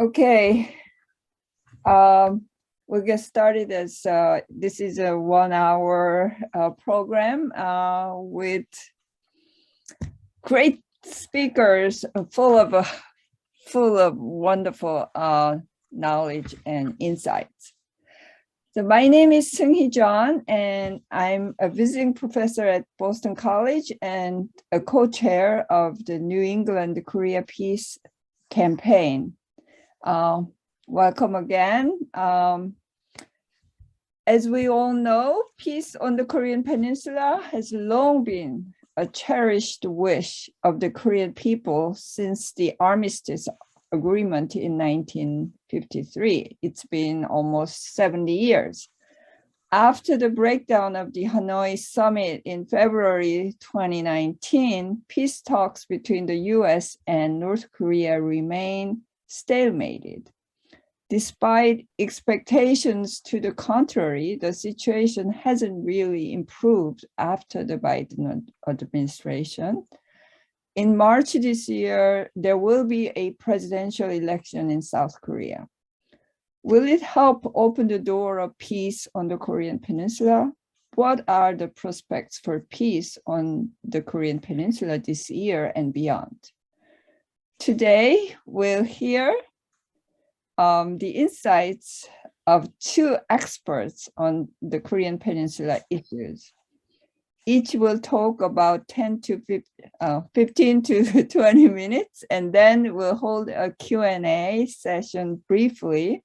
Okay, we'll get started as this is a 1 hour program with great speakers full of wonderful knowledge and insights. So my name is Seung-hee John, and I'm a visiting professor at Boston College and a co-chair of the New England Korea Peace Campaign. Welcome again. As we all know, peace on the Korean Peninsula has long been a cherished wish of the Korean people since the armistice agreement in 1953. It's been almost 70 years. After the breakdown of the Hanoi summit in February 2019, peace talks between the US and North Korea remain stalemated. Despite expectations to the contrary, the situation hasn't really improved after the Biden administration. In March this year, there will be a presidential election in South Korea. Will it help open the door of peace on the Korean Peninsula? What are the prospects for peace on the Korean Peninsula this year and beyond? Today, we'll hear the insights of two experts on the Korean Peninsula issues. Each will talk about 15 to 20 minutes, and then we'll hold a Q&A session briefly.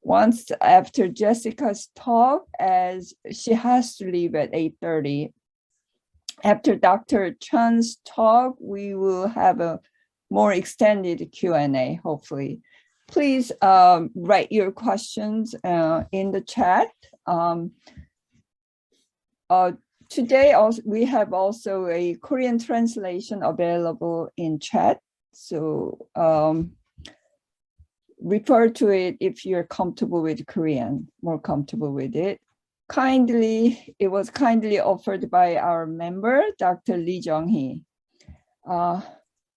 Once after Jessica's talk, as she has to leave at 8:30. After Dr. Chan's talk, we will have a more extended Q&A, hopefully. Please write your questions in the chat. Today, we have also a Korean translation available in chat. So refer to it if you're comfortable with Korean, more comfortable with it. It was kindly offered by our member, Dr. Lee Jung-hee.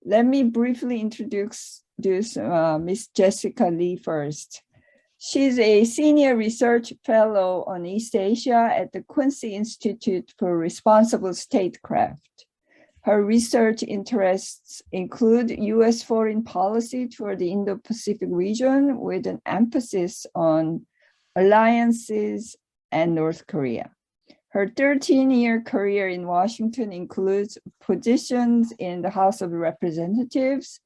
Let me briefly introduce Miss Jessica Lee first. She's a senior research fellow on East Asia at the Quincy Institute for Responsible Statecraft. Her research interests include U.S. foreign policy toward the Indo-Pacific region with an emphasis on alliances and North Korea. Her 13-year career in Washington includes positions in the House of Representatives,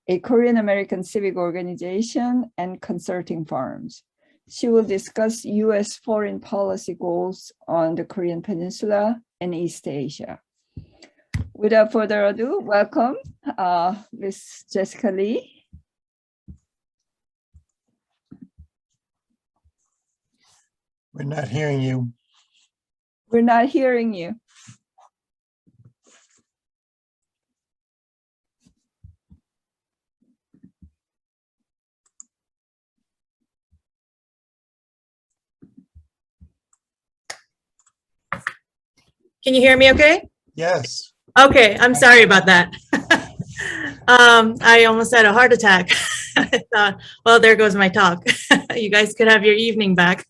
a Korean American civic organization, and consulting firms. She will discuss U.S. foreign policy goals on the Korean Peninsula and East Asia. Without further ado, welcome, Ms. Jessica Lee. We're not hearing you. We're not hearing you. Can you hear me okay? Yes. Okay, I'm sorry about that. I almost had a heart attack. I thought, well, there goes my talk. You guys could have your evening back.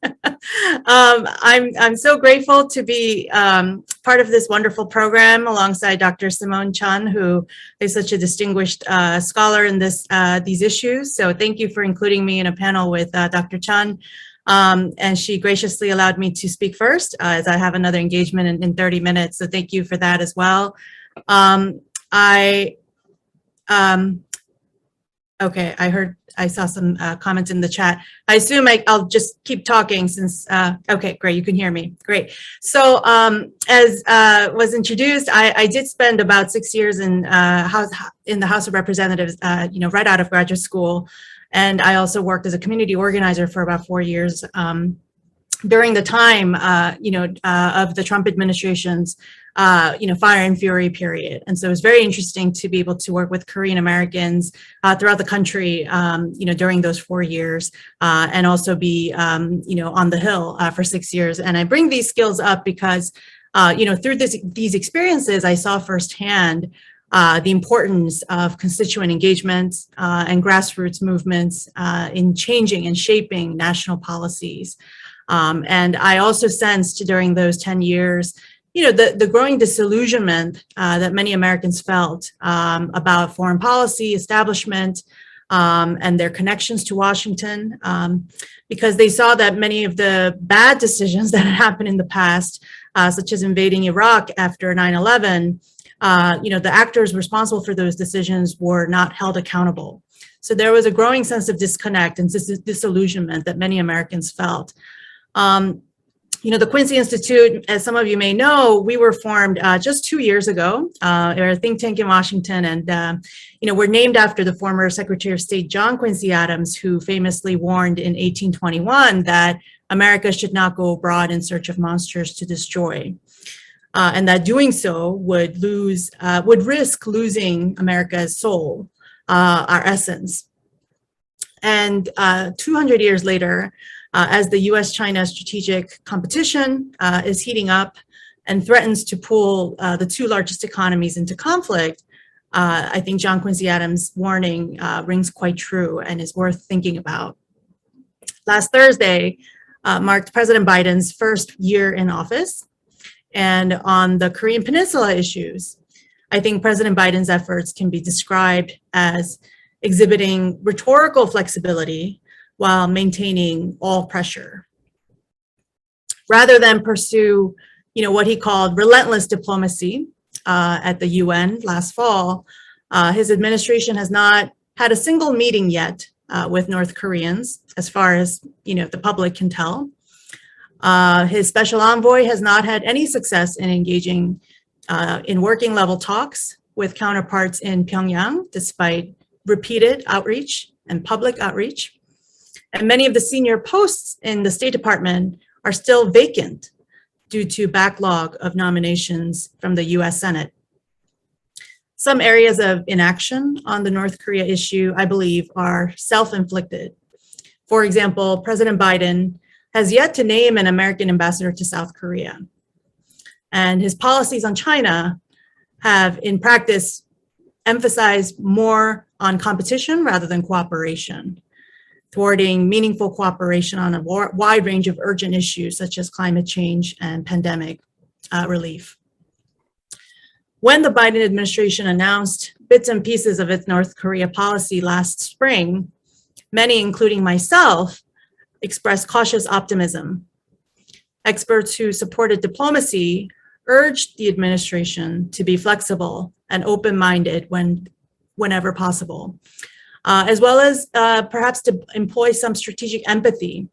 I'm so grateful to be part of this wonderful program alongside Dr. Simone Chun, who is such a distinguished scholar in these issues. So thank you for including me in a panel with Dr. Chun. And she graciously allowed me to speak first, as I have another engagement in 30 minutes. So thank you for that as well. Okay, I saw some comments in the chat. I assume I'll just keep talking since, okay, great, you can hear me, great. So as was introduced, I did spend about 6 years in the House of Representatives, right out of graduate school. And I also worked as a community organizer for about 4 years during the time, of the Trump administration's, fire and fury period. And so it was very interesting to be able to work with Korean Americans throughout the country, during those 4 years, and also be, on the Hill for 6 years. And I bring these skills up because, through these experiences, I saw firsthand the importance of constituent engagement and grassroots movements in changing and shaping national policies. And I also sensed during those 10 years, the growing disillusionment that many Americans felt about foreign policy, establishment, and their connections to Washington, because they saw that many of the bad decisions that had happened in the past, such as invading Iraq after 9/11, the actors responsible for those decisions were not held accountable. So there was a growing sense of disconnect and disillusionment that many Americans felt. The Quincy Institute, as some of you may know, we were formed just 2 years ago. We're a think tank in Washington, and we're named after the former Secretary of State John Quincy Adams, who famously warned in 1821 that America should not go abroad in search of monsters to destroy, and that doing so would risk losing America's soul, our essence. And 200 years later, as the US-China strategic competition is heating up and threatens to pull the two largest economies into conflict, I think John Quincy Adams' warning rings quite true and is worth thinking about. Last Thursday marked President Biden's first year in office. And on the Korean Peninsula issues, I think President Biden's efforts can be described as exhibiting rhetorical flexibility while maintaining all pressure. Rather than pursue, what he called relentless diplomacy at the UN last fall, his administration has not had a single meeting yet with North Koreans, as far as the public can tell. His special envoy has not had any success in engaging in working level talks with counterparts in Pyongyang, despite repeated outreach and public outreach. And many of the senior posts in the State Department are still vacant due to backlog of nominations from the US Senate. Some areas of inaction on the North Korea issue, I believe, are self-inflicted. For example, President Biden has yet to name an American ambassador to South Korea. And his policies on China have, in practice, emphasized more on competition rather than cooperation, thwarting meaningful cooperation on a wide range of urgent issues such as climate change and pandemic relief. When the Biden administration announced bits and pieces of its North Korea policy last spring, many, including myself, expressed cautious optimism. Experts who supported diplomacy urged the administration to be flexible and open-minded whenever possible, as well as perhaps to employ some strategic empathy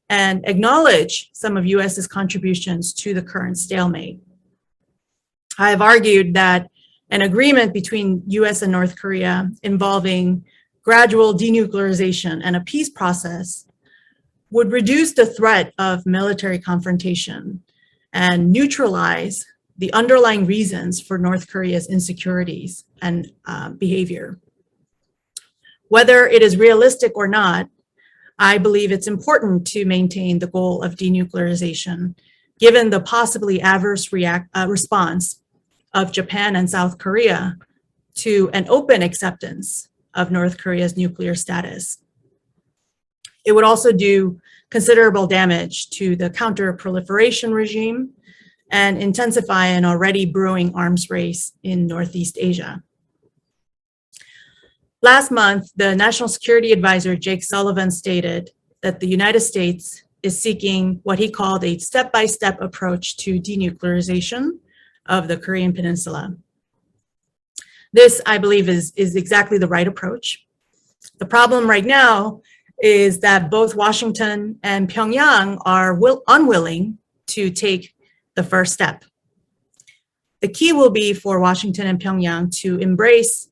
and acknowledge some of US's contributions to the current stalemate. I have argued that an agreement between US and North Korea involving gradual denuclearization and a peace process would reduce the threat of military confrontation and neutralize the underlying reasons for North Korea's insecurities and behavior. Whether it is realistic or not, I believe it's important to maintain the goal of denuclearization, given the possibly adverse response of Japan and South Korea to an open acceptance of North Korea's nuclear status. It would also do considerable damage to the counter-proliferation regime and intensify an already brewing arms race in Northeast Asia. Last month, the National Security Advisor, Jake Sullivan, stated that the United States is seeking what he called a step-by-step approach to denuclearization of the Korean Peninsula. This, I believe, is exactly the right approach. The problem right now is that both Washington and Pyongyang are unwilling to take the first step. The key will be for Washington and Pyongyang to embrace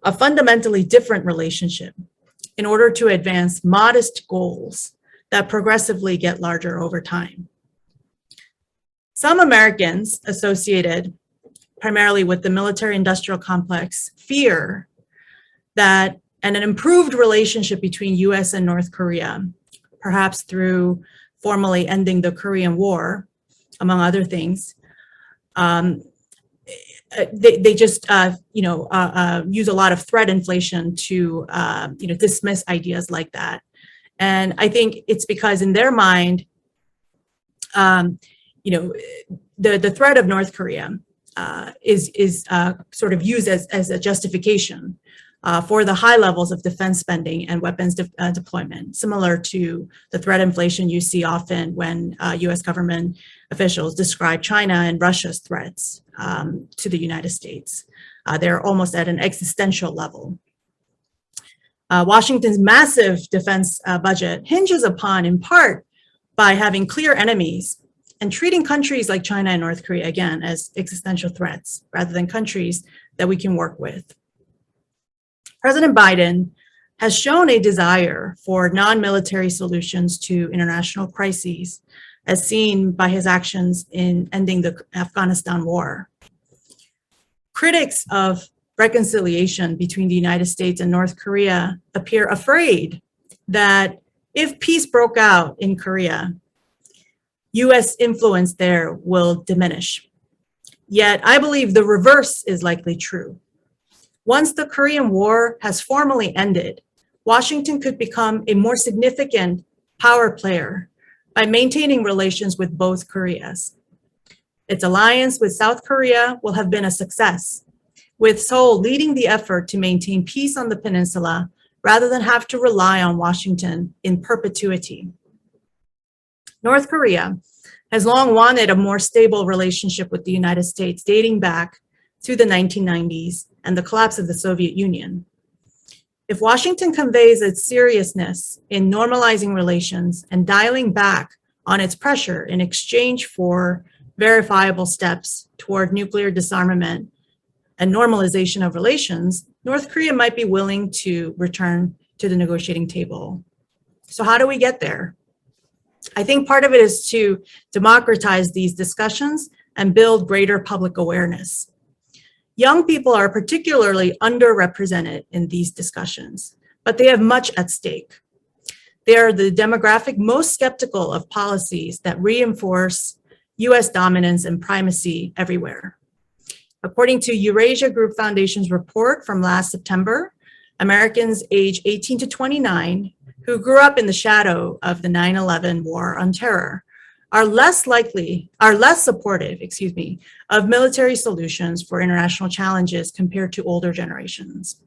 a fundamentally different relationship in order to advance modest goals that progressively get larger over time. Some Americans associated primarily with the military-industrial complex fear that an improved relationship between US and North Korea, perhaps through formally ending the Korean War, among other things, they just use a lot of threat inflation to dismiss ideas like that. And I think it's because in their mind, the threat of North Korea is sort of used as a justification for the high levels of defense spending and weapons deployment, similar to the threat inflation you see often when US government officials describe China and Russia's threats to the United States. They're almost at an existential level. Washington's massive defense budget hinges upon, in part, by having clear enemies and treating countries like China and North Korea, again, as existential threats, rather than countries that we can work with. President Biden has shown a desire for non-military solutions to international crises, as seen by his actions in ending the Afghanistan war. Critics of reconciliation between the United States and North Korea appear afraid that if peace broke out in Korea, US influence there will diminish. Yet I believe the reverse is likely true. Once the Korean War has formally ended, Washington could become a more significant power player by maintaining relations with both Koreas. Its alliance with South Korea will have been a success, with Seoul leading the effort to maintain peace on the peninsula rather than have to rely on Washington in perpetuity. North Korea has long wanted a more stable relationship with the United States, dating back to the 1990s and the collapse of the Soviet Union. If Washington conveys its seriousness in normalizing relations and dialing back on its pressure in exchange for verifiable steps toward nuclear disarmament and normalization of relations, North Korea might be willing to return to the negotiating table. So how do we get there? I think part of it is to democratize these discussions and build greater public awareness. Young people are particularly underrepresented in these discussions, but they have much at stake. They are the demographic most skeptical of policies that reinforce US dominance and primacy everywhere. According to Eurasia Group Foundation's report from last September, Americans age 18 to 29 who grew up in the shadow of the 9/11 war on terror are less supportive, of military solutions for international challenges compared to older generations.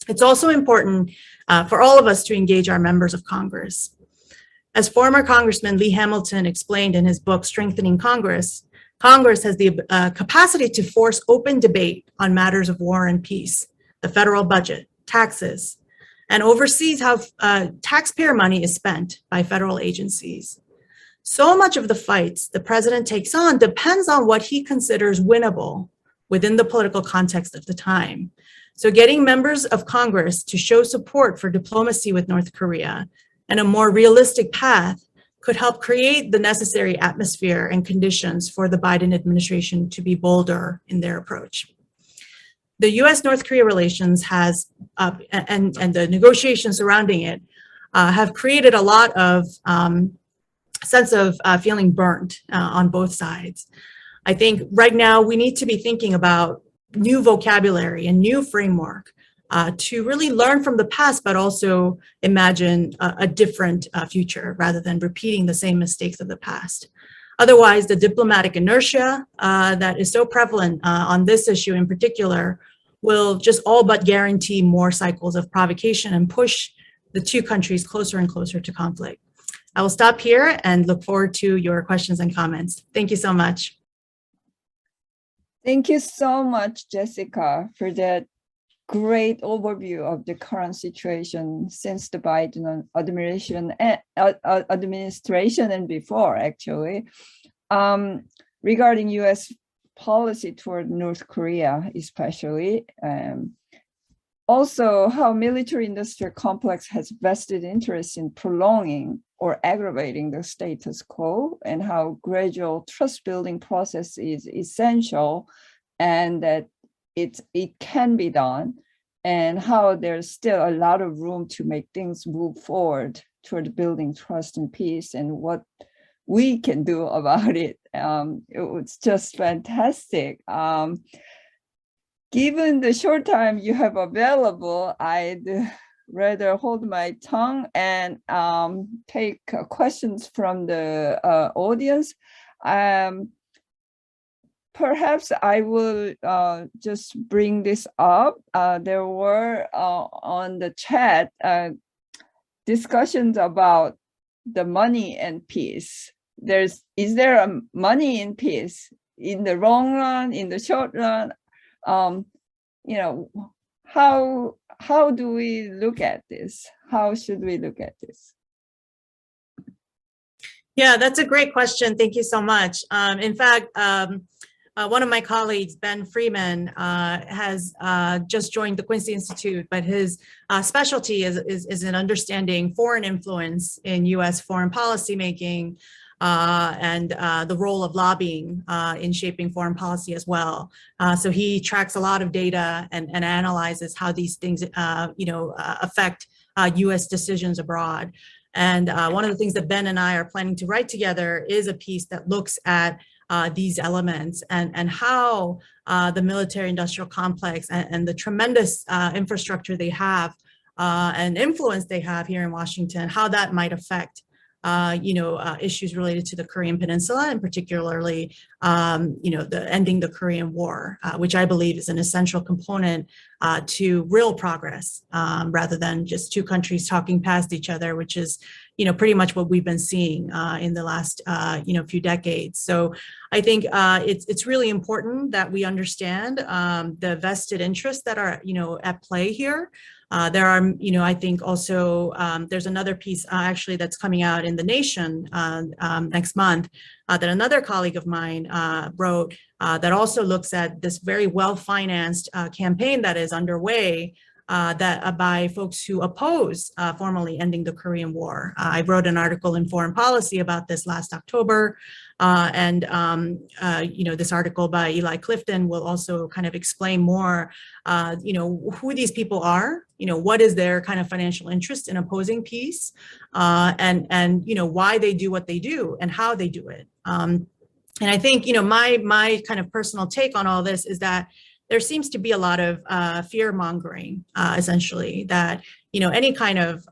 It's also important for all of us to engage our members of Congress. As former Congressman Lee Hamilton explained in his book, Strengthening Congress, Congress has the capacity to force open debate on matters of war and peace, the federal budget, taxes, and oversees how taxpayer money is spent by federal agencies. So much of the fights the president takes on depends on what he considers winnable within the political context of the time. So getting members of Congress to show support for diplomacy with North Korea and a more realistic path could help create the necessary atmosphere and conditions for the Biden administration to be bolder in their approach. The US-North Korea relations and the negotiations surrounding it have created a lot of sense of feeling burnt on both sides. I think right now we need to be thinking about new vocabulary and new framework to really learn from the past, but also imagine a different future rather than repeating the same mistakes of the past. Otherwise, the diplomatic inertia that is so prevalent on this issue in particular will just all but guarantee more cycles of provocation and push the two countries closer and closer to conflict. I will stop here and look forward to your questions and comments. Thank you so much. Thank you so much, Jessica, for that great overview of the current situation since the Biden administration and before, actually, regarding US policy toward North Korea, especially. Also, how military-industrial complex has vested interest in prolonging or aggravating the status quo, and how gradual trust-building process is essential, and that it can be done, and how there's still a lot of room to make things move forward toward building trust and peace, and what we can do about it. It was just fantastic. Given the short time you have available, I'd rather hold my tongue and take questions from the audience. Perhaps I will just bring this up. There were on the chat discussions about the money and peace. Is there a money in peace in the long run, in the short run? You know, how do we look at this? How should we look at this? Yeah, that's a great question. Thank you so much. In fact, one of my colleagues, Ben Freeman, has just joined the Quincy Institute, but his specialty is in understanding foreign influence in U.S. foreign policy making and the role of lobbying in shaping foreign policy as well. So he tracks a lot of data and analyzes how these things, affect U.S. decisions abroad. And one of the things that Ben and I are planning to write together is a piece that looks at these elements and how the military-industrial complex and the tremendous infrastructure they have and influence they have here in Washington, how that might affect issues related to the Korean Peninsula, and particularly, the ending the Korean War, which I believe is an essential component to real progress, rather than just two countries talking past each other, which is, pretty much what we've been seeing in the last, few decades. So I think it's really important that we understand the vested interests that are, at play here. There are, I think also there's another piece actually that's coming out in The Nation next month that another colleague of mine wrote that also looks at this very well-financed campaign that is underway by folks who oppose formally ending the Korean War. I wrote an article in Foreign Policy about this last October. This article by Eli Clifton will also kind of explain more, who these people are, what is their kind of financial interest in opposing peace, and why they do what they do and how they do it. And I think, my kind of personal take on all this is that there seems to be a lot of fear mongering, essentially, that, any kind of,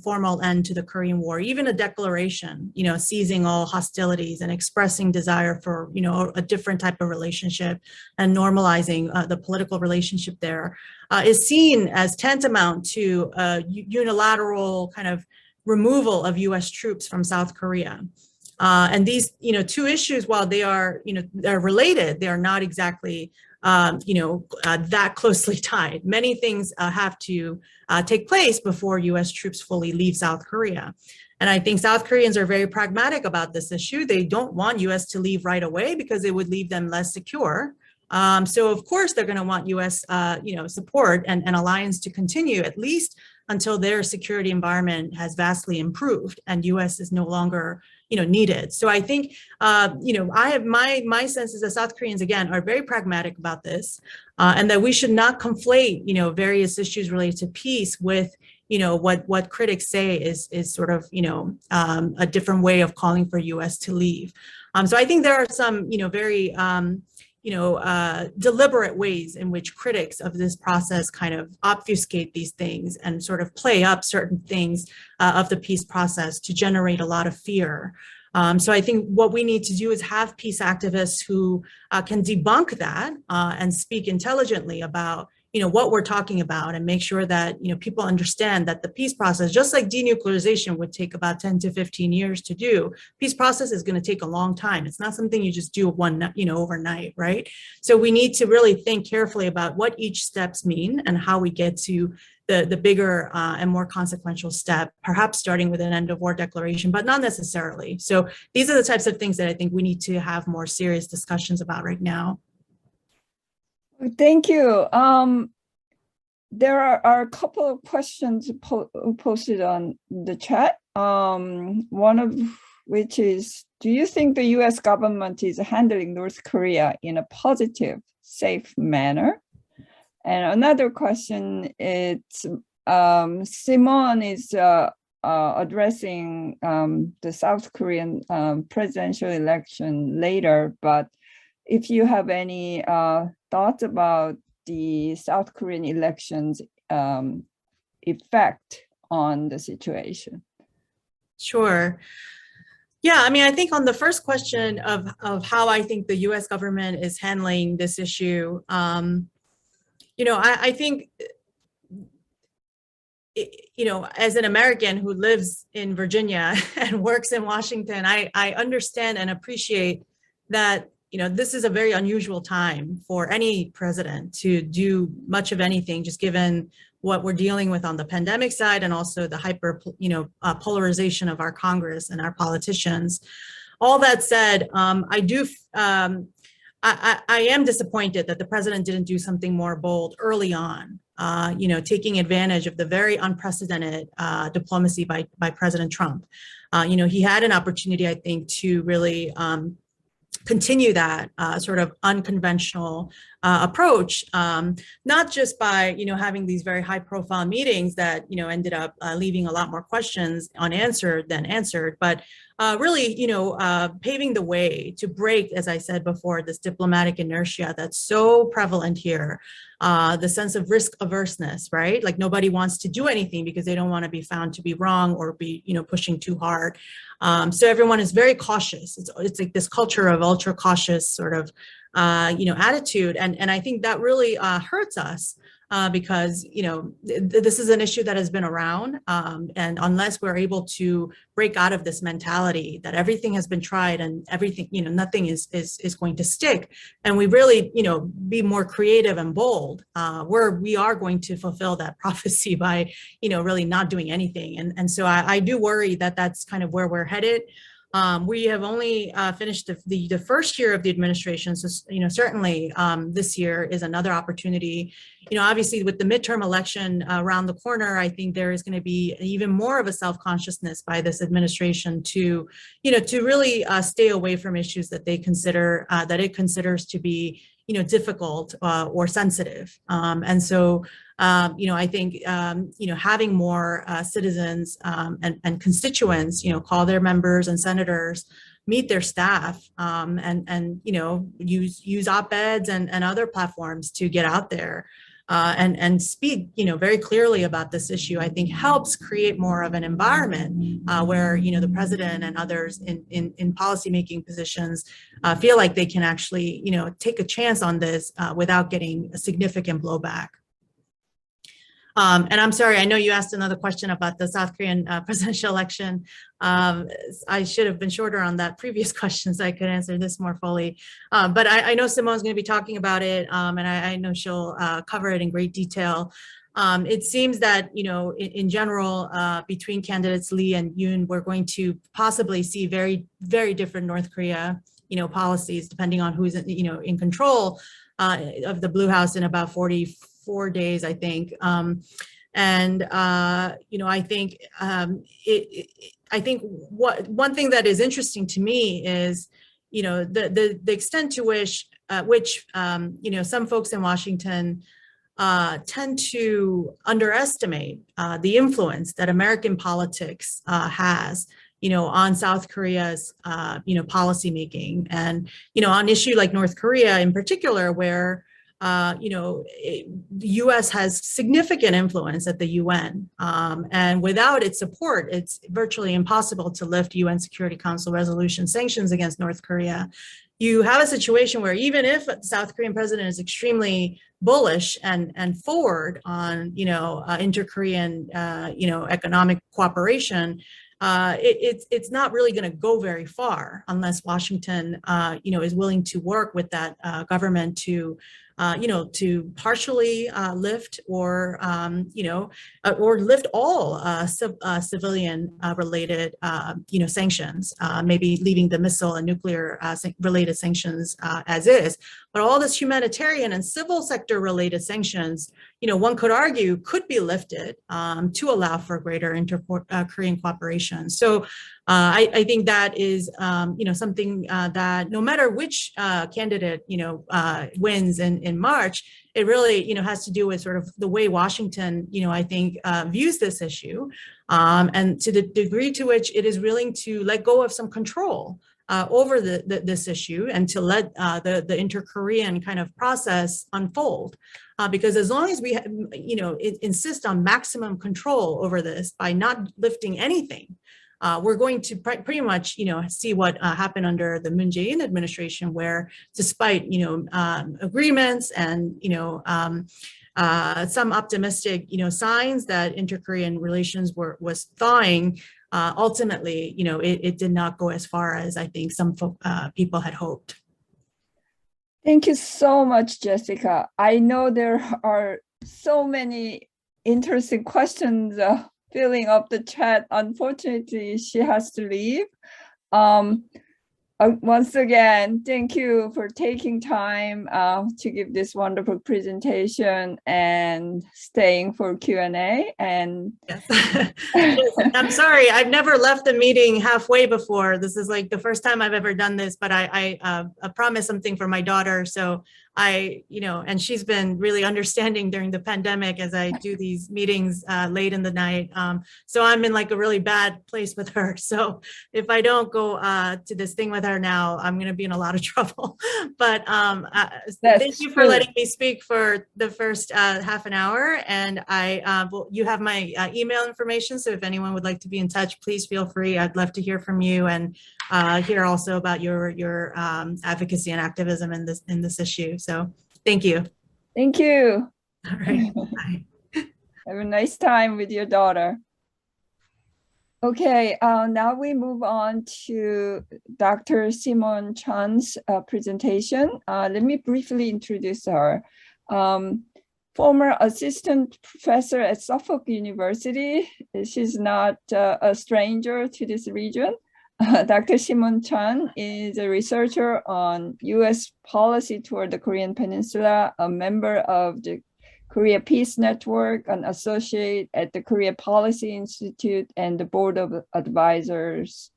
formal end to the Korean War, even a declaration, ceasing all hostilities and expressing desire for, a different type of relationship and normalizing the political relationship there, is seen as tantamount to a unilateral kind of removal of US troops from South Korea. And these, two issues, while they are, they're related, they are not exactly that closely tied. Many things have to take place before US troops fully leave South Korea. And I think South Koreans are very pragmatic about this issue. They don't want US to leave right away because it would leave them less secure. So of course they're going to want US support and alliance to continue, at least until their security environment has vastly improved and US is no longer needed. So I think, I have my sense is that South Koreans, again, are very pragmatic about this, and that we should not conflate, various issues related to peace with, what critics say is sort of, a different way of calling for US to leave. So I think there are some, very, deliberate ways in which critics of this process kind of obfuscate these things and sort of play up certain things of the peace process to generate a lot of fear. So I think what we need to do is have peace activists who can debunk that and speak intelligently about what we're talking about, and make sure that people understand that the peace process, just like denuclearization would take about 10 to 15 years to do, peace process is going to take a long time. It's not something you just do overnight, right? So we need to really think carefully about what each steps mean and how we get to the bigger and more consequential step, perhaps starting with an end of war declaration, but not necessarily. So these are the types of things that I think we need to have more serious discussions about right now. Thank you. There are a couple of questions posted on the chat. One of which is, do you think the US government is handling North Korea in a positive, safe manner? And another question is, Simone is addressing the South Korean presidential election later, but if you have any thoughts about the South Korean elections effect on the situation. Sure. Yeah, I mean, I think on the first question of how I think the U.S. government is handling this issue, I think, as an American who lives in Virginia and works in Washington, I understand and appreciate that, this is a very unusual time for any president to do much of anything, just given what we're dealing with on the pandemic side and also the hyper, polarization of our Congress and our politicians. All that said, I am disappointed that the president didn't do something more bold early on, taking advantage of the very unprecedented diplomacy by President Trump. He had an opportunity, I think, to really continue that sort of unconventional approach, not just by, having these very high profile meetings that, ended up leaving a lot more questions unanswered than answered, but really, paving the way to break, as I said before, this diplomatic inertia that's so prevalent here, the sense of risk averseness, right? Like nobody wants to do anything because they don't want to be found to be wrong or be, pushing too hard. So everyone is very cautious. It's like this culture of ultra cautious sort of, attitude. And I think that really hurts us. Because, this is an issue that has been around. And unless we're able to break out of this mentality that everything has been tried and everything, nothing is going to stick. And we really, be more creative and bold, we are going to fulfill that prophecy by, really not doing anything. And so I do worry that that's kind of where we're headed. We have only finished the first year of the administration. So, certainly this year is another opportunity. Obviously with the midterm election around the corner, I think there is going to be even more of a self-consciousness by this administration to, to really stay away from issues that they consider, that it considers to be, difficult or sensitive. And so, I think, having more citizens and constituents, call their members and senators, meet their staff, and use op-eds and other platforms to get out there and speak, very clearly about this issue, I think helps create more of an environment where, the president and others in policymaking positions feel like they can actually, take a chance on this without getting a significant blowback. And I'm sorry, I know you asked another question about the South Korean presidential election. I should have been shorter on that previous question so I could answer this more fully. But I know Simone's going to be talking about it, and I know she'll cover it in great detail. It seems that, in general, between candidates Lee and Yoon, we're going to possibly see very, very different North Korea, policies, depending on who's, in control of the Blue House in about 44 days, I think. I think one thing that is interesting to me is, the extent to which some folks in Washington tend to underestimate the influence that American politics has, on South Korea's, policymaking, and, on issue like North Korea in particular, where the U.S. has significant influence at the UN, and without its support, it's virtually impossible to lift UN Security Council resolution sanctions against North Korea. You have a situation where even if the South Korean president is extremely bullish and forward on, inter-Korean, economic cooperation, it's not really going to go very far unless Washington, is willing to work with that government to, to partially lift or lift all civilian related, sanctions, maybe leaving the missile and nuclear related sanctions as is, But all this humanitarian and civil sector related sanctions, one could argue could be lifted to allow for greater inter-Korean cooperation. So I think that is, something that no matter which candidate, wins in March, it really, has to do with sort of the way Washington, I think, views this issue, and to the degree to which it is willing to let go of some control over this issue and to let the inter-Korean kind of process unfold. Because as long as we, insist on maximum control over this by not lifting anything, we're going to pretty much, see what happened under the Moon Jae-in administration, where despite, agreements and, some optimistic, signs that inter-Korean relations was thawing, ultimately, it did not go as far as I think some people had hoped. Thank you so much, Jessica. I know there are so many interesting questions filling up the chat. Unfortunately, she has to leave. Once again, thank you for taking time to give this wonderful presentation and staying for Q&A. And yes. I'm sorry, I've never left the meeting halfway before. This is like the first time I've ever done this, but I promised something for my daughter. So and she's been really understanding during the pandemic as I do these meetings late in the night. So I'm in like a really bad place with her. So if I don't go to this thing with her now, I'm going to be in a lot of trouble. But thank you for letting me speak for the first half an hour. And you have my email information. So if anyone would like to be in touch, please feel free. I'd love to hear from you and hear also about your advocacy and activism in this issue. So thank you. Thank you. All right. Bye. Have a nice time with your daughter. Okay, now we move on to Dr. Simon Chan's presentation. Let me briefly introduce her. Former assistant professor at Suffolk University. She's not a stranger to this region. Dr. Simon Chan is a researcher on U.S. policy toward the Korean Peninsula, a member of the Korea Peace Network, an associate at the Korea Policy Institute, and the board of advisors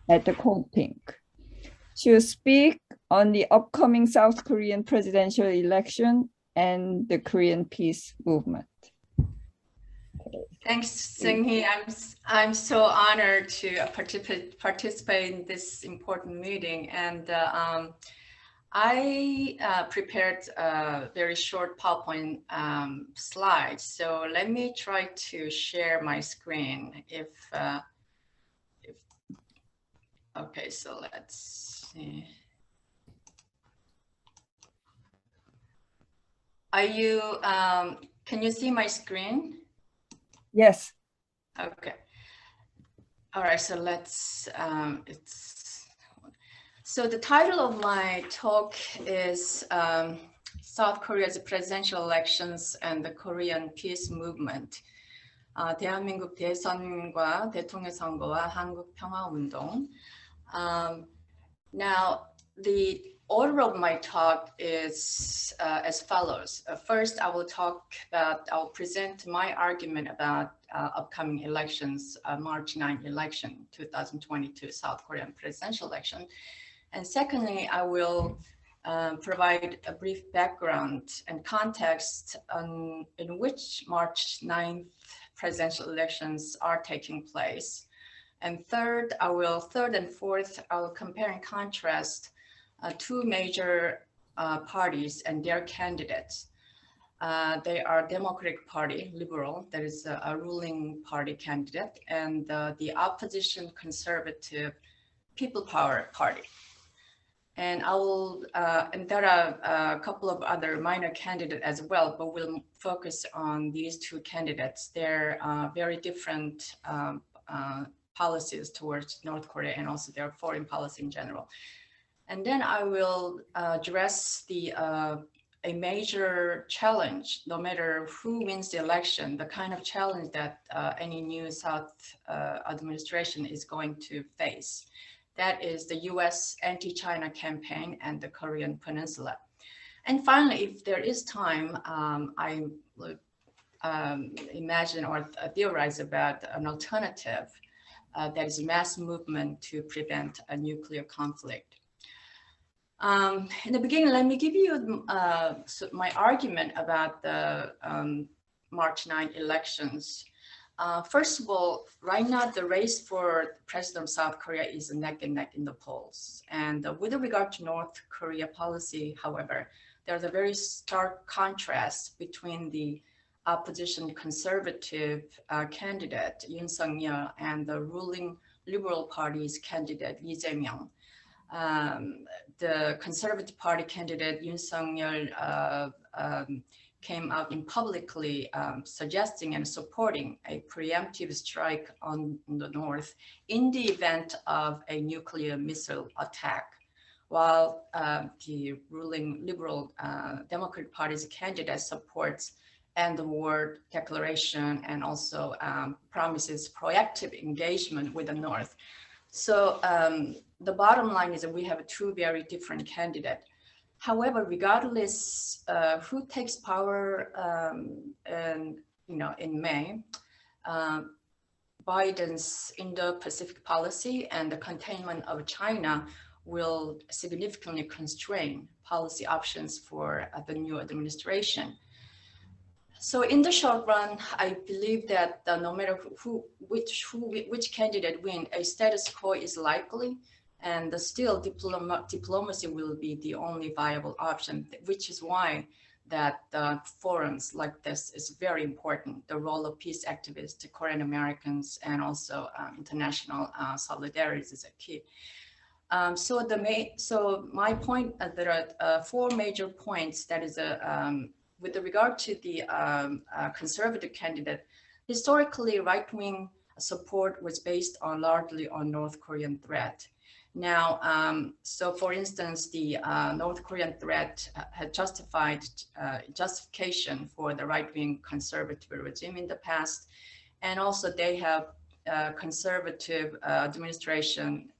at the Korea. She will speak on the upcoming South Korean presidential election and the Korean peace movement. Thanks, Seung-hee. I'm so honored to participate in this important meeting, and I prepared a very short PowerPoint slide. So let me try to share my screen. Okay, so let's see. Are you? Can you see my screen? Yes. Okay. All right, so let's, so the title of my talk is South Korea's presidential elections and the Korean peace movement. 대한민국 대선과 대통령 선거와 한국 평화운동. Now, the order of my talk is as follows. First, I'll present my argument about upcoming elections, March 9 election, 2022 South Korean presidential election. And secondly, I will provide a brief background and context in which March 9th presidential elections are taking place. And third and fourth, I will compare and contrast two major parties and their candidates. They are Democratic Party, liberal, that is a ruling party candidate, and the opposition conservative People Power Party. And and there are a couple of other minor candidates as well, but we'll focus on these two candidates. They're very different policies towards North Korea and also their foreign policy in general. And then I will address a major challenge, no matter who wins the election, the kind of challenge that any new South administration is going to face. That is the US anti-China campaign and the Korean Peninsula. And finally, if there is time, I would imagine or theorize about an alternative that is mass movement to prevent a nuclear conflict. In the beginning, let me give you my argument about the March 9 elections. First of all, right now, the race for president of South Korea is neck and neck in the polls. And with regard to North Korea policy, however, there's a very stark contrast between the opposition conservative candidate, Yoon Suk-yeol, and the ruling Liberal Party's candidate, Lee Jae-myung. The Conservative Party candidate, Yoon Suk-yeol, came out in publicly suggesting and supporting a preemptive strike on the North in the event of a nuclear missile attack, while the ruling Liberal Democratic Party's candidate supports end the war declaration and also promises proactive engagement with the North. So the bottom line is that we have two very different candidates. However, regardless who takes power in May, Biden's Indo-Pacific policy and the containment of China will significantly constrain policy options for the new administration. So in the short run, I believe that no matter which candidate wins, a status quo is likely, and still diplomacy will be the only viable option, which is why that forums like this is very important. The role of peace activists, Korean Americans, and also international solidarity is a key. So my point, there are four major points. That is with regard to the conservative candidate, historically right-wing support was based on largely on North Korean threat. Now, so for instance, the North Korean threat had justification for the right-wing conservative regime in the past, and also they have conservative administration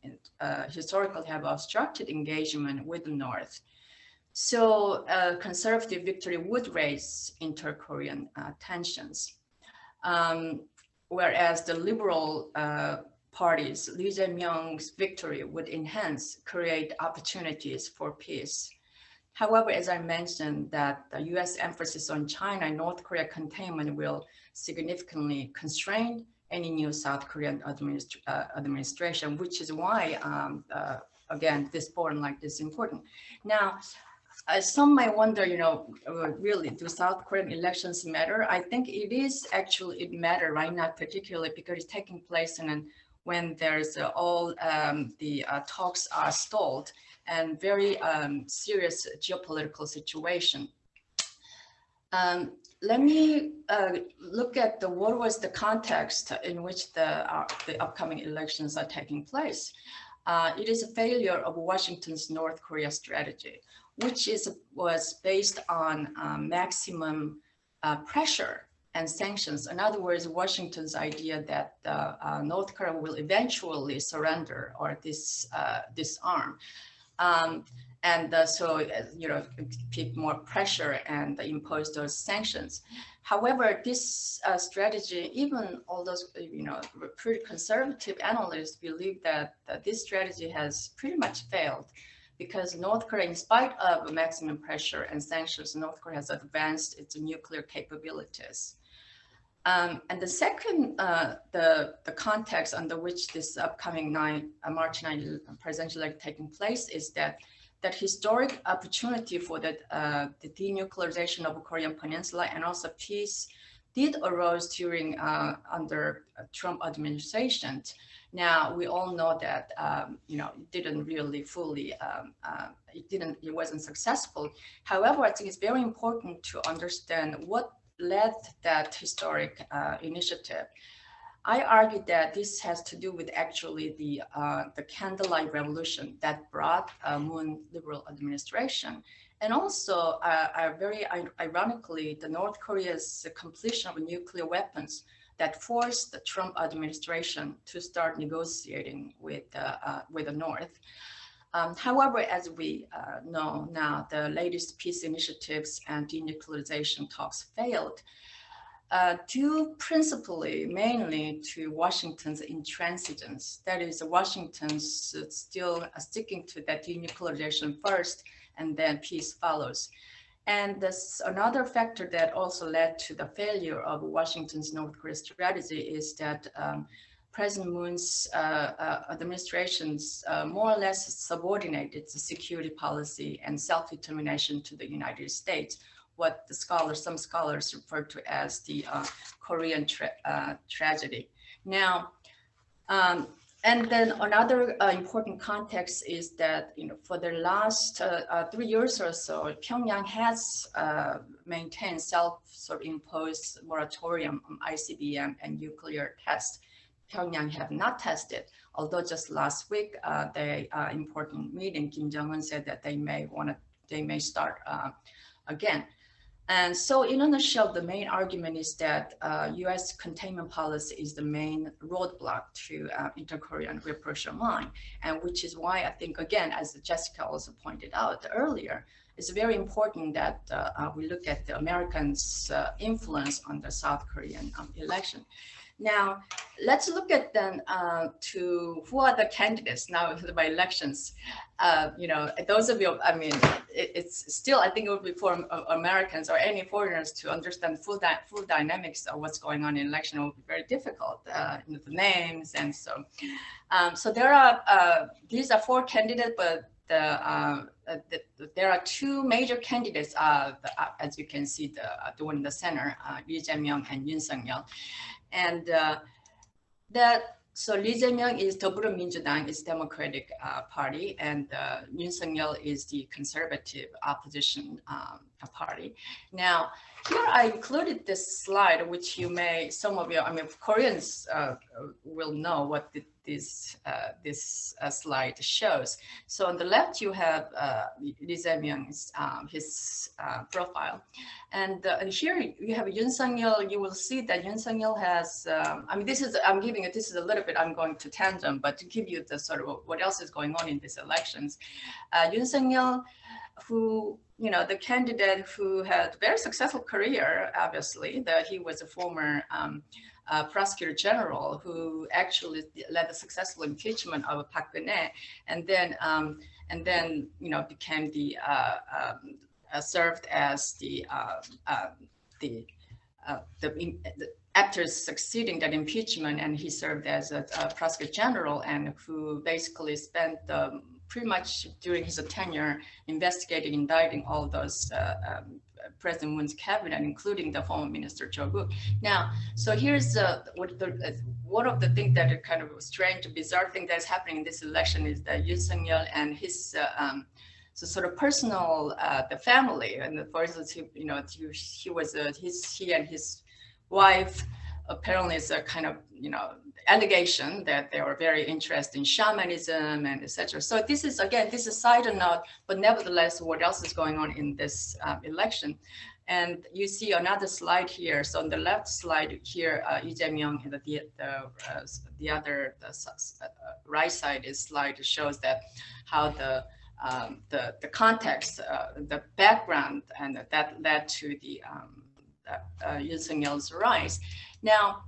historically have obstructed engagement with the North. So conservative victory would raise inter-Korean tensions. Whereas the liberal parties, Lee Jae-myung's victory would create opportunities for peace. However, as I mentioned, that the US emphasis on China and North Korea containment will significantly constrain any new South Korean administration, which is why, again, this forum like this is important. Now, some might wonder, really, do South Korean elections matter? I think it matters right now, particularly because it's taking place when there's all the talks are stalled and very serious geopolitical situation. Let me look at what was the context in which the upcoming elections are taking place. It is a failure of Washington's North Korea strategy, which was based on maximum pressure and sanctions. In other words, Washington's idea that North Korea will eventually surrender or disarm. So keep more pressure and impose those sanctions. However, this strategy, even all those pretty conservative analysts believe that this strategy has pretty much failed, because North Korea, in spite of maximum pressure and sanctions, North Korea has advanced its nuclear capabilities. And the second, the context under which this upcoming March 9 presidential election taking place is that historic opportunity for the denuclearization of the Korean Peninsula and also peace did arose during under Trump administration. Now we all know that it didn't really fully it wasn't successful. However, I think it's very important to understand what led that historic initiative. I argue that this has to do with actually the candlelight revolution that brought Moon liberal administration, and also very ironically, the North Korea's completion of nuclear weapons that forced the Trump administration to start negotiating with the North. However, as we know now, the latest peace initiatives and denuclearization talks failed due principally mainly to Washington's intransigence. That is, Washington's still sticking to that denuclearization first and then peace follows. And this another factor that also led to the failure of Washington's North Korea strategy is that President Moon's administrations more or less subordinated the security policy and self-determination to the United States, what the some scholars refer to as the Korean tragedy. Now, and then another important context is that, for the last 3 years or so, Pyongyang has maintained self-imposed moratorium on ICBM and nuclear tests. Pyongyang have not tested, although just last week, the important meeting, Kim Jong-un said that they may start again. And so in a nutshell, the main argument is that US containment policy is the main roadblock to inter-Korean rapprochement, and which is why I think, again, as Jessica also pointed out earlier, it's very important that we look at the Americans' influence on the South Korean election. Now, let's look at then to who are the candidates now by elections. Those of you, I mean, it's still, I think it would be for Americans or any foreigners to understand full dynamics of what's going on in election. It will be very difficult, the names and so. So there are, these are 4 candidates, but there are 2 major candidates, as you can see, the one in the center, Lee Jae-myung and Yoon Suk-yeol. And so Lee Jae-myung is 더불어민주당, is Democratic Party, and Yoon Suk-yeol is the conservative opposition party. Now, here I included this slide, which some of you, I mean, Koreans will know what this slide shows. So on the left, you have Lee Jae-myung's his profile, and here you have Yoon Suk-yeol. You will see that Yoon Suk-yeol has. I mean, this is a little bit. I'm going to tangent, but to give you the sort of what else is going on in these elections, Yoon Suk-yeol, who, the candidate who had a very successful career, obviously, that he was a former prosecutor general who actually led the successful impeachment of Park Geun-hye, and then became the served as the after succeeding that impeachment, and he served as a prosecutor general, and who basically spent pretty much during his tenure investigating, indicting all those President Moon's cabinet, including the former minister Cho Guk. Now, so here's one of the things that are kind of strange, bizarre thing that's happening in this election is that Yoon Suk-yeol and his sort of personal the family, and for instance, he and his wife apparently is a kind of allegation that they were very interested in shamanism and etc. So this is a side note, but nevertheless, what else is going on in this election? And you see another slide here. So on the left slide here, Lee Jae-myung, and the other right side is slide shows that how the context, the background, and that led to the Yoon Suk-yeol's rise. Now,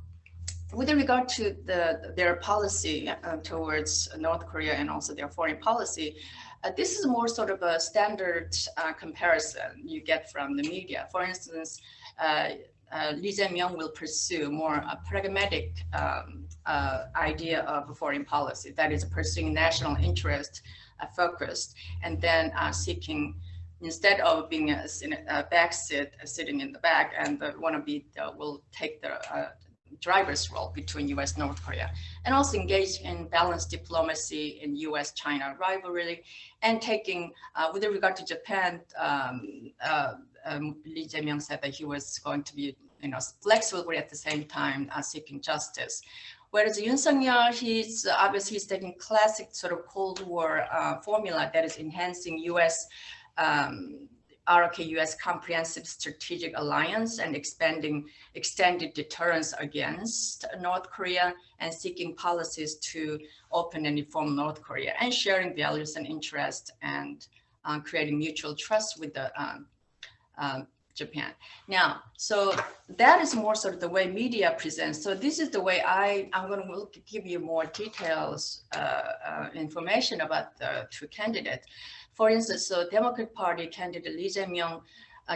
with regard to their policy towards North Korea and also their foreign policy, this is more sort of a standard comparison you get from the media. For instance, Lee Jae-myung will pursue more a pragmatic idea of foreign policy, that is pursuing national interest focused, and then seeking, instead of being a back seat, sitting in the back, and will take the driver's role between U.S. and North Korea, and also engage in balanced diplomacy in U.S.-China rivalry, and taking, with regard to Japan, Lee Jae-myung said that he was going to be, flexible, but at the same time seeking justice. Whereas Yoon Suk-yeol, he's taking classic sort of Cold War formula, that is enhancing U.S. ROK-US comprehensive strategic alliance and extended deterrence against North Korea, and seeking policies to open and reform North Korea, and sharing values and interests, and creating mutual trust with the Japan. Now, so that is more sort of the way media presents. So this is the way I'm going to give you more details, information about the two candidates. For instance, so Democratic Party candidate Lee Jae-myung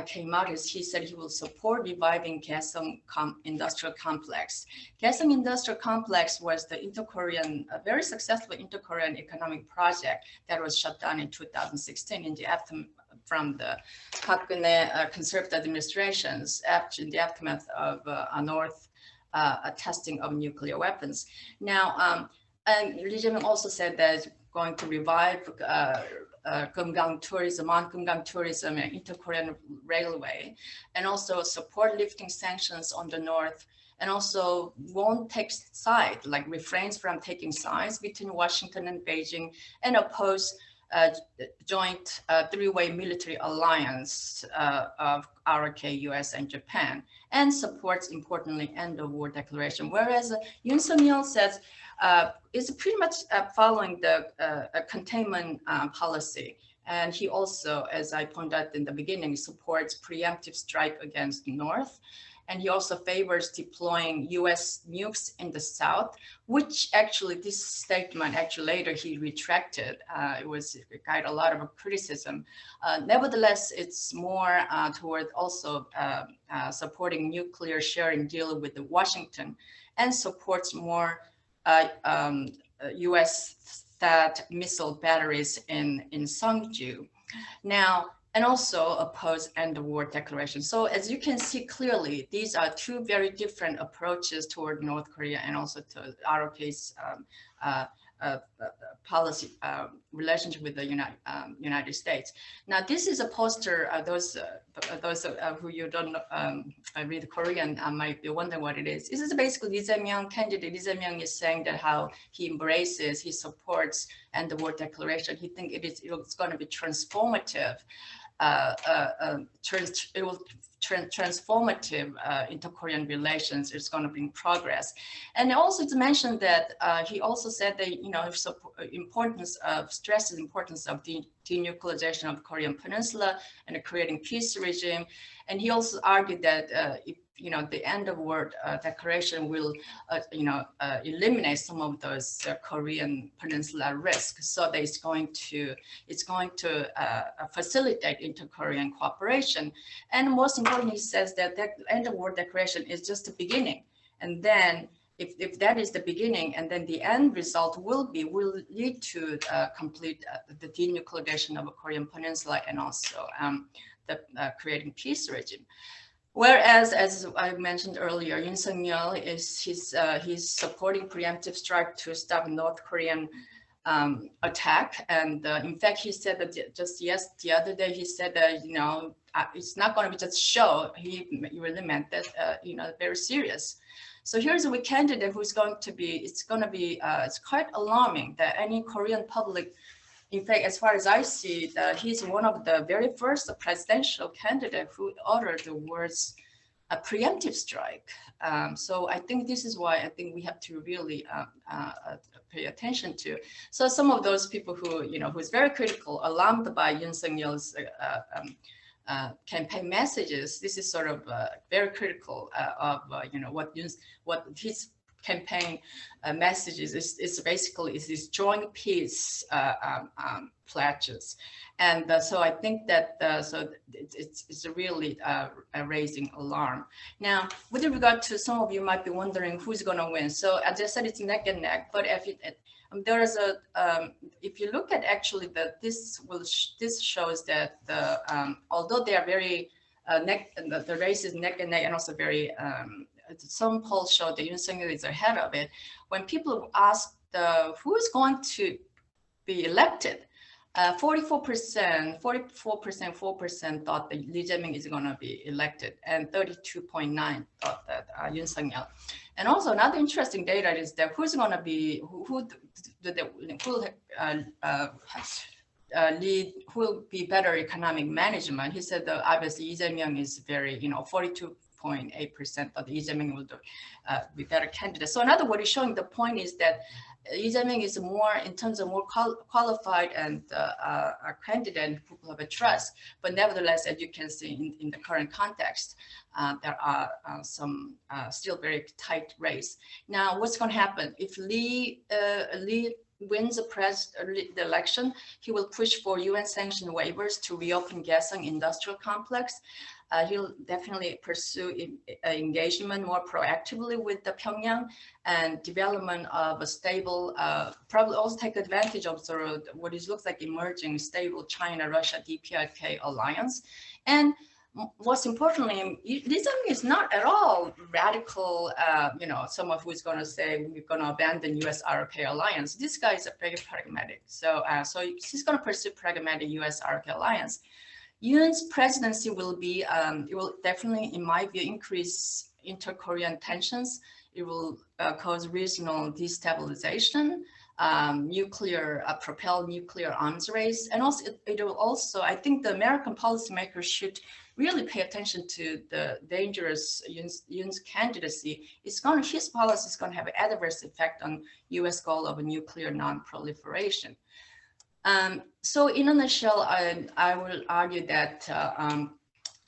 came out as he said he will support reviving Kaesong Industrial Complex. Kaesong Industrial Complex was the Inter-Korean, a very successful Inter-Korean economic project that was shut down in 2016 in the aftermath from the Park Geun-hye conservative administrations in the aftermath of North testing of nuclear weapons. Now, and Lee Jae-myung also said that it's going to revive Kumgang tourism, on-Kumgang tourism and Inter-Korean Railway, and also support lifting sanctions on the North, and also won't take side, like refrains from taking sides between Washington and Beijing, and oppose joint three-way military alliance of ROK, US, and Japan, and supports, importantly, end of war declaration. Whereas Yoon Suk-yeol says is pretty much following the containment policy. And he also, as I pointed out in the beginning, supports preemptive strike against the North. And he also favors deploying US nukes in the South, which actually this statement, actually later he retracted. It got a lot of criticism. Nevertheless, it's more toward also supporting nuclear sharing deal with Washington, and supports more US THAAD missile batteries in Sungju. Now, and also oppose end of war declaration. So as you can see clearly, these are two very different approaches toward North Korea and also to ROK's policy relationship with the United States. Now, this is a poster. Those who you don't read Korean might be wondering what it is. This is basically Lee Jae-myung, candidate Lee Jae-myung is saying that how he embraces, he supports end of war declaration. He thinks it's going to be transformative. It will transformative inter-Korean relations. It's going to bring progress. And also to mention that he also said that, stresses importance of the denuclearization of the Korean Peninsula and creating peace regime. And he also argued that if the end of war declaration will, eliminate some of those Korean Peninsula risks. So that it's going to facilitate inter-Korean cooperation. And most importantly, he says that the end of war declaration is just the beginning. And then if that is the beginning, and then the end result will lead to complete the denuclearization of the Korean Peninsula, and also the creating peace regime. Whereas, as I mentioned earlier, Yoon Suk-yeol he's supporting preemptive strike to stop North Korean attack, and in fact, he said that the other day he said that it's not going to be just show. He really meant that very serious. So here's a candidate who's going to be. It's quite alarming that any Korean public. In fact, as far as I see, he's one of the very first presidential candidate who uttered the words preemptive strike. So I think this is why I think we have to really pay attention to. So some of those people who's very critical, alarmed by Yoon Suk-yeol's campaign messages, this is sort of very critical of what his campaign messages is basically these joint peace pledges, and so I think that it's really raising alarm. Now, with regard to some of you might be wondering who's going to win. So as I said, it's neck and neck. But if you look at actually this shows that although they are very the race is neck and neck, and also very some polls show that Yoon Suk-yeol is ahead of it. When people ask who is going to be elected, 44% thought that Lee Jae-myung is going to be elected, and 32.9% thought that Yoon Suk-yeol. And also another interesting data is that who's going to be lead, who will be better economic management. He said that obviously Lee Jae-myung is very, 42.8% of Lee Jae-myung will be better candidate. So in other words, showing the point is that Lee Jae-myung is more, in terms of more qualified and a candidate who will have a trust. But nevertheless, as you can see in the current context, there are some still very tight race. Now, what's going to happen if Lee wins the election? He will push for UN sanctioned waivers to reopen Kaesong industrial complex. He'll definitely pursue engagement more proactively with the Pyongyang and development of a stable, probably also take advantage of sort of what it looks like emerging stable China-Russia DPRK alliance. And most importantly, Lee Jae-myung is not at all radical, someone who is going to say we're going to abandon US-RK alliance. This guy is very pragmatic. So he's going to pursue pragmatic US-RK alliance. Yoon's presidency will be, it will definitely, in my view, increase inter-Korean tensions. It will cause regional destabilization, propel nuclear arms race. And also, it will also, I think the American policymakers should really pay attention to the dangerous Yoon's candidacy. His policy is going to have an adverse effect on US goal of a nuclear non-proliferation. So in a nutshell, I will argue that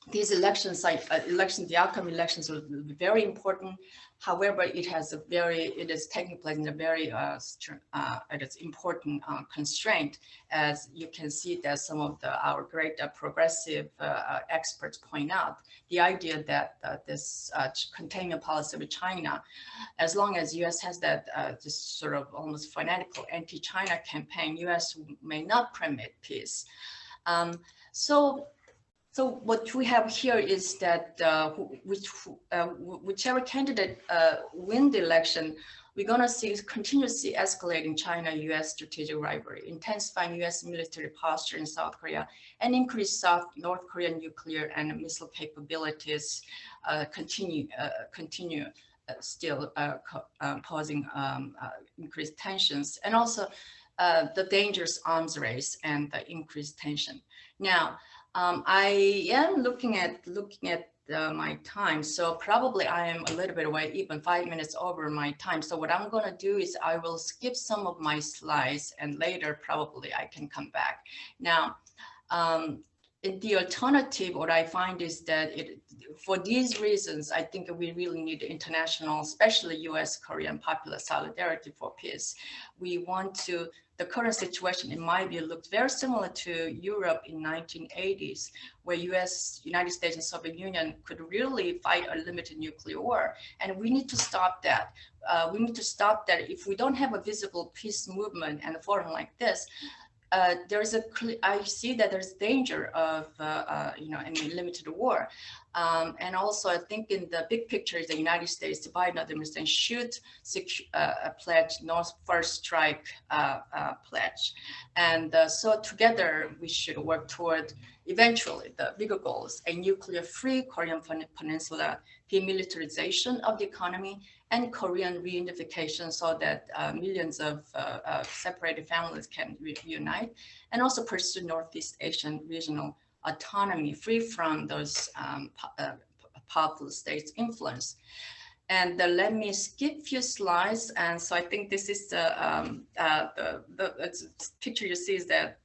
these elections, the outcome elections will be very important. However, it is taking place in a very it is important constraint, as you can see that some of our great progressive experts point out. The idea that this containment policy with China, as long as U.S. has that this sort of almost fanatical anti-China campaign, U.S. may not permit peace. So what we have here is that whichever candidate win the election, we're going to continue to see escalating China-U.S. strategic rivalry, intensifying U.S. military posture in South Korea, and increased North Korean nuclear and missile capabilities continue still causing increased tensions, and also the dangerous arms race and the increased tension. Now, I am looking at my time, so probably I am a little bit away, even 5 minutes over my time. So what I'm going to do is I will skip some of my slides, and later probably I can come back. Now, the alternative, what I find is that for these reasons, I think we really need international, especially U.S.-Korean popular solidarity for peace. We want to. The current situation, in my view, looks very similar to Europe in 1980s, where United States and Soviet Union could really fight a limited nuclear war. And we need to stop that. We need to stop that. If we don't have a visible peace movement and a forum like this, I see that there's danger of any limited war. And also, I think in the big picture, the United States, the Biden administration should pledge North First Strike pledge. And so together, we should work toward eventually the bigger goals: a nuclear-free Korean Peninsula, demilitarization of the economy, and Korean reunification, so that millions of separated families can reunite, and also pursue Northeast Asian regional autonomy free from those powerful states' influence. And let me skip a few slides. And so I think this is the picture you see is that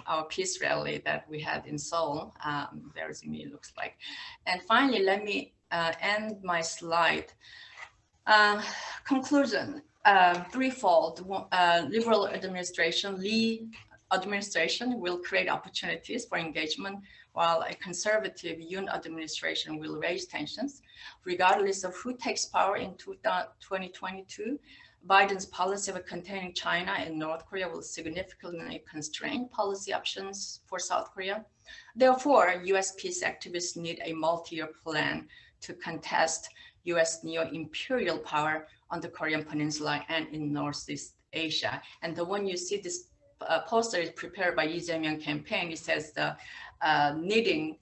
our peace rally that we had in Seoul. There's me, it looks like. And finally, let me end my slide. Conclusion, threefold. Liberal administration, Lee administration will create opportunities for engagement, while a conservative Yoon administration will raise tensions. Regardless of who takes power in 2022, Biden's policy of containing China and North Korea will significantly constrain policy options for South Korea. Therefore, U.S. peace activists need a multi-year plan to contest U.S. neo-imperial power on the Korean Peninsula and in Northeast Asia. And the one you see, this poster is prepared by Lee Jae-myung campaign. It says the needing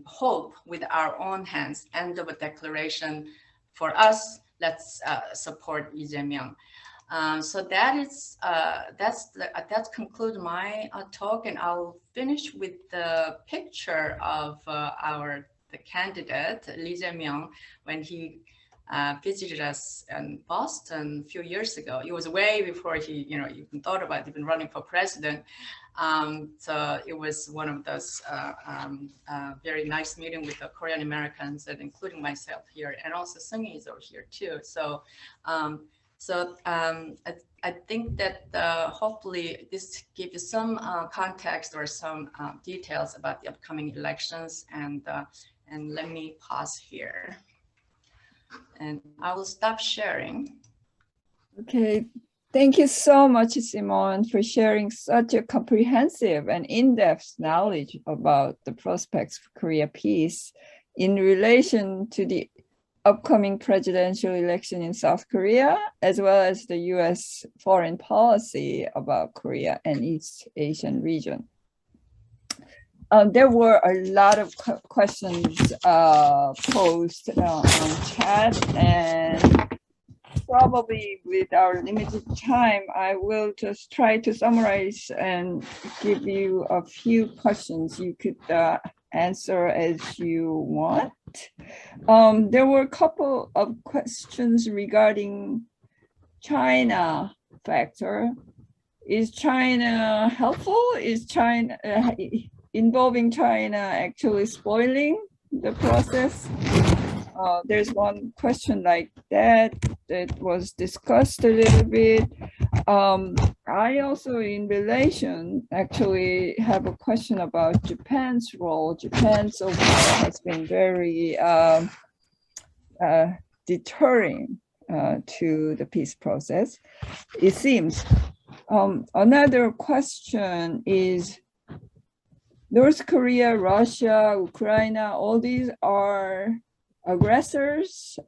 hope with our own hands. End of a declaration for us. Let's support Lee Jae-myung. So that concludes my talk, and I'll finish with the picture of the candidate Lee Jae-myung when he visited us in Boston a few years ago. It was way before he, even thought about even running for president. So it was one of those very nice meeting with the Korean Americans, and including myself here, and also Sungee is over here too. So. I think that hopefully this gives you some context or some details about the upcoming elections, and let me pause here. And I will stop sharing. Okay, thank you so much, Simone, for sharing such a comprehensive and in-depth knowledge about the prospects for Korea peace in relation to the upcoming presidential election in South Korea, as well as the US foreign policy about Korea and East Asian region. There were a lot of questions posed on chat, and probably with our limited time, I will just try to summarize and give you a few questions you could answer as you want. There were a couple of questions regarding China factor. Is China helpful? Is China involving China actually spoiling the process? There's one question like that was discussed a little bit. I also, in relation, actually have a question about Japan's role. Japan so far has been very deterring to the peace process, it seems. Another question is, North Korea, Russia, Ukraine, all these are aggressors.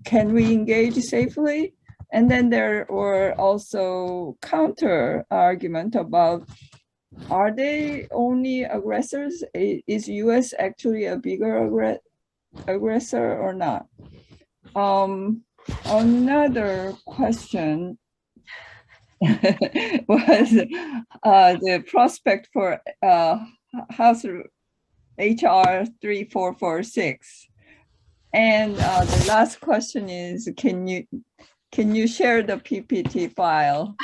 Can we engage safely? And then there were also counter argument about, are they only aggressors? Is US actually a bigger aggressor or not? Another question was the prospect for House HR 3446. And the last question is, can you share the PPT file?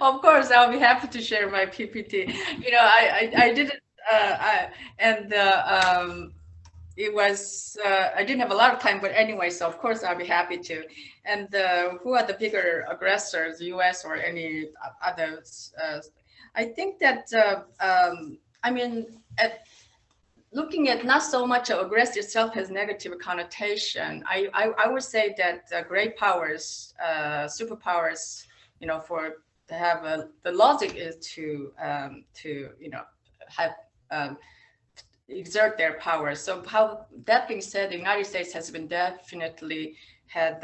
Of course, I'll be happy to share my PPT. I did it, it was, I didn't have a lot of time, but anyway, so of course I'll be happy to. And who are the bigger aggressors, US or any others? I think that, looking at not so much aggressor itself has negative connotation. I would say that great powers, superpowers, for to have the logic is to have exert their power. So how that being said, the United States has been definitely had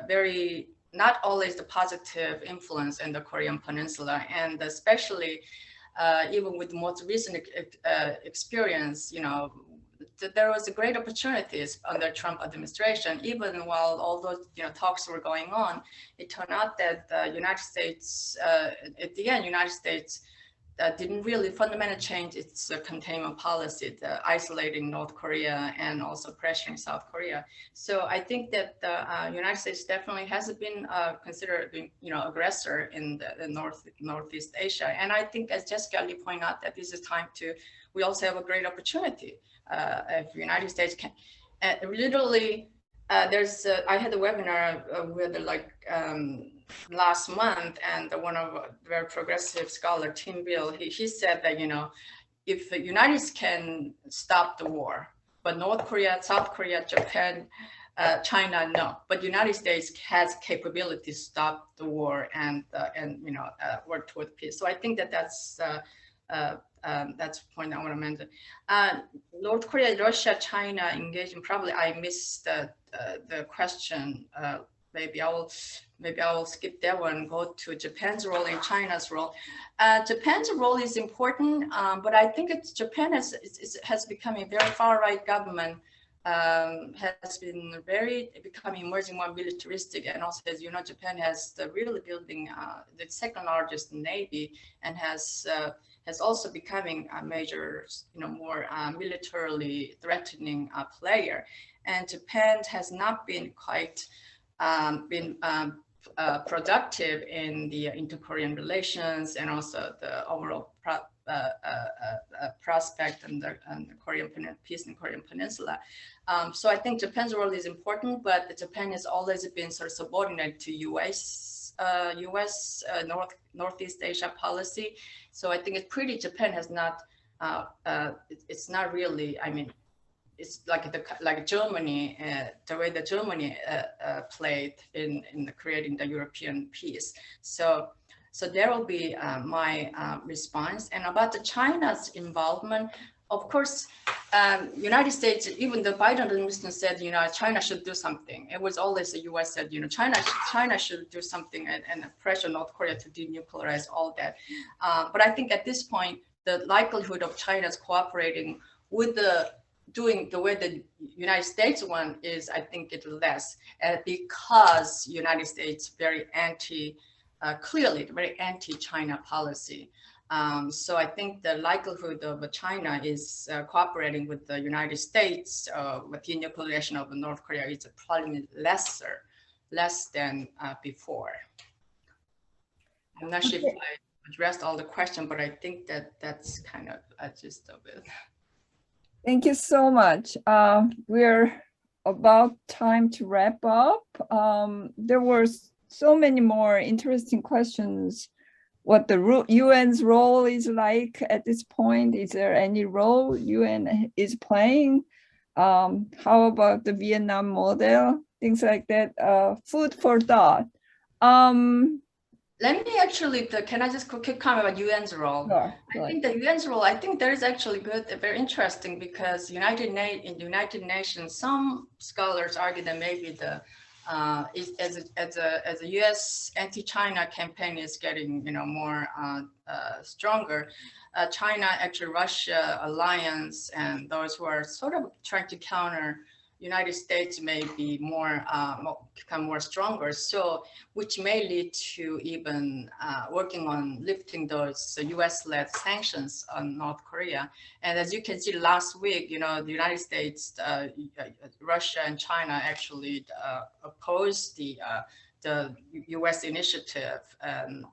very not always the positive influence in the Korean Peninsula, and especially even with the most recent experience, there was a great opportunities under Trump administration. Even while all those talks were going on, it turned out that the United States, at the end, United States didn't really fundamentally change its containment policy, isolating North Korea and also pressuring South Korea. So I think that the United States definitely has been considered, aggressor in the Northeast Asia. And I think, as Jessica Lee pointed out, that this is time we also have a great opportunity. If the United States can, literally, I had a webinar with last month, and one of very progressive scholar, Tim Bill, he said that, if the United States can stop the war, but North Korea, South Korea, Japan, China, no, but United States has capability to stop the war and work toward peace. So I think that that's a point I want to mention. North Korea, Russia, China engagement. Probably I missed the question. Maybe I will skip that one. Go to Japan's role and China's role. Japan's role is important, but I think Japan has become a very far right government has been becoming emerging more militaristic, and also, as you know, Japan has the really building the second largest navy, and has also becoming a major, more militarily threatening player. And Japan has not been quite productive in the inter-Korean relations, and also the overall prospect and the Korean peace in Korean Peninsula. So I think Japan's role is important, but Japan has always been sort of subordinate to U.S. Northeast Asia policy. So I think Japan has not. It's not really. I mean, it's like Germany, the way that Germany played in creating the European peace. So there will be my response. And about the China's involvement, of course, United States, even the Biden administration said, China should do something. It was always the U.S. said, China should do something and pressure North Korea to denuclearize all that. But I think at this point, the likelihood of China's cooperating with doing the way the United States one is, I think it's less, because United States clearly very anti-China policy. So I think the likelihood of China is cooperating with the United States with denuclearization of North Korea is probably less than before. I'm not sure if I addressed all the questions, but I think that's kind of a gist of it. Thank you so much. We're about time to wrap up. There were so many more interesting questions. What the UN's role is like at this point? Is there any role UN is playing? How about the Vietnam model? Things like that. Food for thought. Let me actually, can I just quick comment about UN's role? Sure, I think the UN's role, I think there is actually very interesting, because in the United Nations, some scholars argue that maybe as a U.S. anti-China campaign is getting more stronger, China, actually Russia alliance, and those who are sort of trying to counter United States may be become more stronger. So, which may lead to even working on lifting those U.S.-led sanctions on North Korea. And as you can see, last week, the United States, Russia, and China actually opposed the U.S. initiative and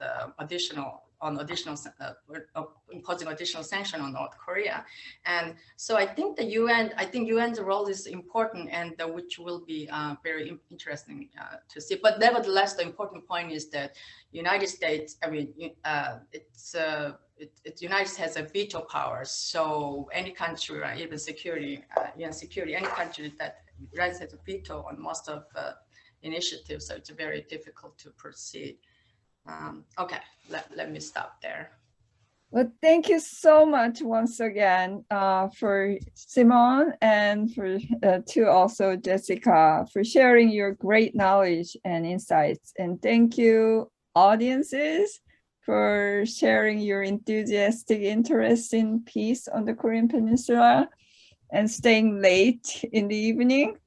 imposing additional sanction on North Korea. And so I think UN's role is important, and which will be very interesting to see. But nevertheless, the important point is that United States, United States has a veto power. So any country, even security, any country that United States has a veto on most of initiatives, so it's very difficult to proceed. Okay, let me stop there. Well, thank you so much once again for Simone, and to also Jessica, for sharing your great knowledge and insights. And thank you, audiences, for sharing your enthusiastic interest in peace on the Korean Peninsula and staying late in the evening.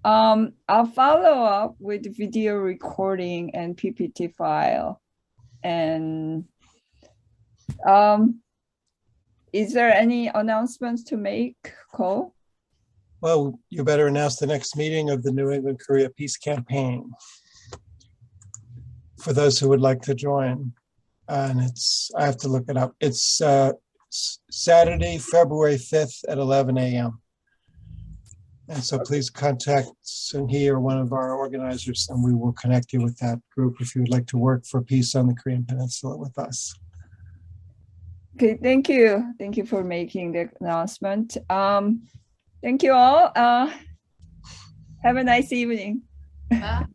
I'll follow up with video recording and PPT file. And is there any announcements to make, Cole? Well, you better announce the next meeting of the New England Korea Peace Campaign for those who would like to join. And I have to look it up. It's Saturday, February 5th at 11 a.m. And so please contact Sunhee or one of our organizers, and we will connect you with that group if you would like to work for peace on the Korean Peninsula with us. Okay, thank you. Thank you for making the announcement. Thank you all. Have a nice evening. Bye.